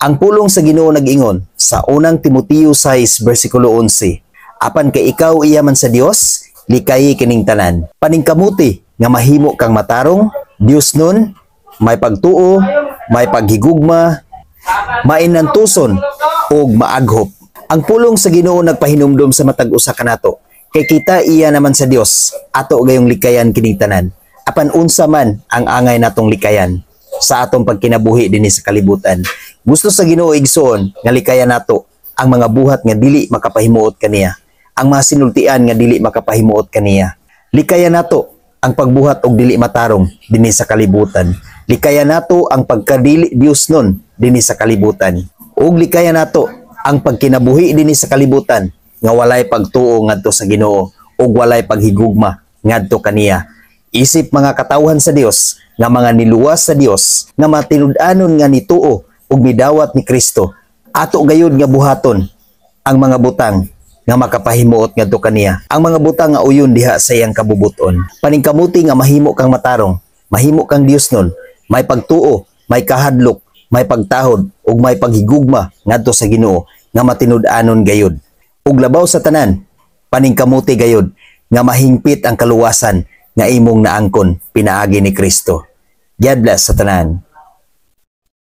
Ang pulong sa Ginoo nag-ingon sa unang Timoteo 6 versikulo 11, apan kay ikaw iya man sa Dios, likay kining tanan. Paningkamuti nga mahimo kang matarong, Dios nun, may pagtuo, may paghigugma, mainantuson ug maaghop. Ang pulong sa Ginoo nagpahinumdom sa matag usa kanato. Kay kita iya naman sa Dios, ato gayong likayan kining tanan. Apan unsa man ang angay natong likayan sa atong pagkinabuhi dinhi sa kalibutan. Gusto sa Ginoo igsoon nga likayan nato ang mga buhat nga dili makapahimuot kaniya, ang mga sinultian nga dili makapahimuot kaniya. Likayan nato ang pagbuhat og dili matarong dinhi sa kalibutan. Likayan nato ang pagkadili Dios nun dinhi sa kalibutan. Ug likayan nato ang pagkinabuhi dinhi sa kalibutan nga walay pagtuo ngadto sa Ginoo ug walay paghigugma ngadto kaniya. Isip mga katawhan sa Dios nga mga niluwas sa Dios nga matinud-anon nga nituo ug midawat ni Kristo, ato gayud nga buhaton ang mga butang nga makapahimuot ngadto kaniya. Ang mga butang nga uyon diha sa iyang kabubuton. Paningkamuti nga mahimo kang matarong, mahimo kang Dios nun, may pagtuo, may kahadlok, may pagtahod ug may paghigugma ngadto sa Ginoo nga matinud-anon gayud. Ug labaw sa tanan, paningkamuti gayud nga mahingpit ang kaluwasan nga imong naangkon pinaagi ni Kristo. God bless sa tanan.